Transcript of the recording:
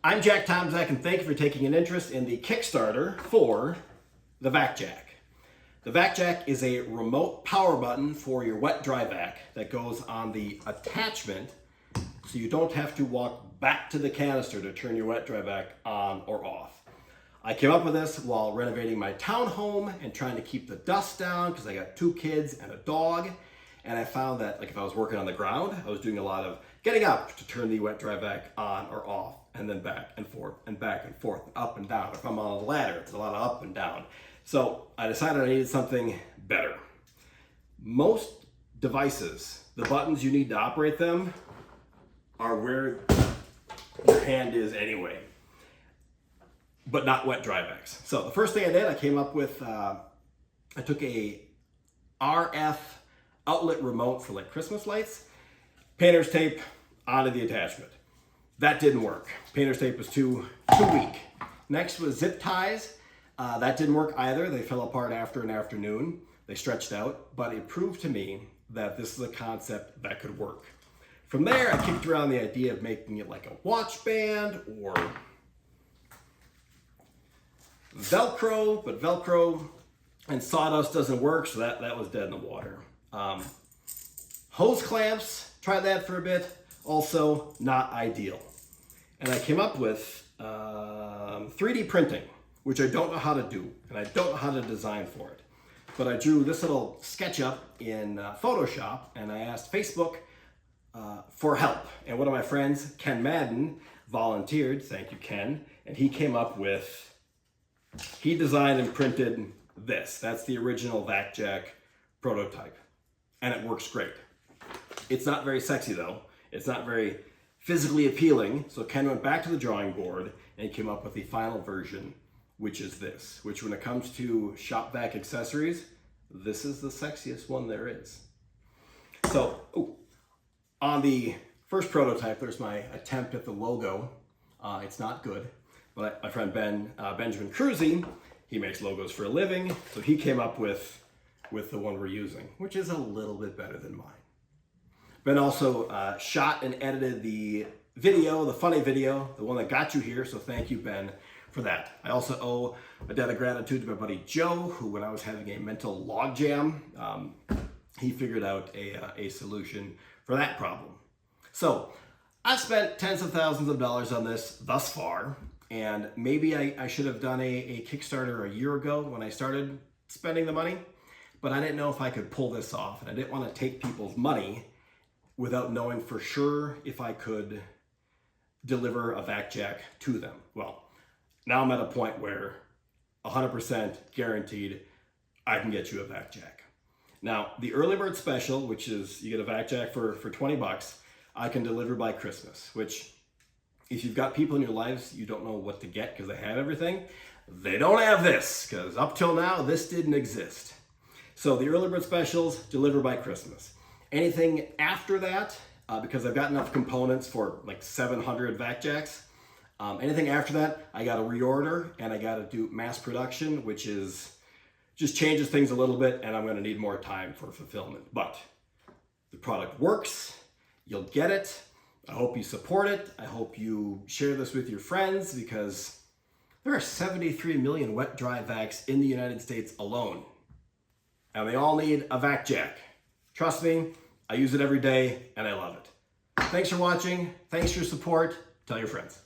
I'm Jack Tomczak, and thank you for taking an interest in the Kickstarter for the VacJak. The VacJak is a remote power button for your wet-dry vac that goes on the attachment so you don't have to walk back to the canister to turn your wet-dry vac on or off. I came up with this while renovating my townhome and trying to keep the dust down because I got 2 kids and a dog. And I found that if I was working on the ground, I was doing a lot of getting up to turn the wet-dry vac on or off, and then back and forth, and back and forth, up and down. If I'm on a ladder, it's a lot of up and down. So I decided I needed something better. Most devices, the buttons you need to operate them are where your hand is anyway, but not wet-dry vacs. So the first thing I did, I came up with, I took a RF outlet remote for like Christmas lights, painter's tape onto the attachment. That didn't work. Painter's tape was too weak. Next was zip ties. That didn't work either. They fell apart after an afternoon. They stretched out, but it proved to me that this is a concept that could work. From there, I kicked around the idea of making it like a watch band or Velcro, but Velcro and sawdust doesn't work, so that was dead in the water. Hose clamps, tried that for a bit, also not ideal. And I came up with 3D printing, which I don't know how to do, and I don't know how to design for it. But I drew this little SketchUp in Photoshop, and I asked Facebook for help. And one of my friends, Ken Madden, volunteered, thank you Ken, and he came up with, he designed and printed this. That's the original VacJak prototype. And it works great. It's not very sexy though. It's not very physically appealing. So Ken went back to the drawing board and came up with the final version, which is this, which when it comes to shop vac accessories, this is the sexiest one there is. So on the first prototype, there's my attempt at the logo. It's not good, but my friend Benjamin Cruzy, he makes logos for a living. So he came up with the one we're using, which is a little bit better than mine. Ben also shot and edited the video, the funny video, the one that got you here, so thank you, Ben, for that. I also owe a debt of gratitude to my buddy Joe, who when I was having a mental logjam, he figured out a solution for that problem. So I've spent tens of thousands of dollars on this thus far, and maybe I should have done a Kickstarter a year ago when I started spending the money. But I didn't know if I could pull this off, and I didn't want to take people's money without knowing for sure if I could deliver a VacJak to them. Well, now I'm at a point where 100% guaranteed I can get you a VacJak. Now, the early bird special, which is you get a VacJak for 20 bucks, I can deliver by Christmas, which if you've got people in your lives you don't know what to get because they have everything, they don't have this, because up till now this didn't exist. So the early bird specials deliver by Christmas. Anything after that, because I've got enough components for like 700 VacJaks, anything after that, I got to reorder and I got to do mass production, which is just changes things a little bit, and I'm going to need more time for fulfillment. But the product works. You'll get it. I hope you support it. I hope you share this with your friends, because there are 73 million wet-dry vacs in the United States alone. And they all need a VacJak. Trust me, I use it every day and I love it. Thanks for watching. Thanks for your support. Tell your friends.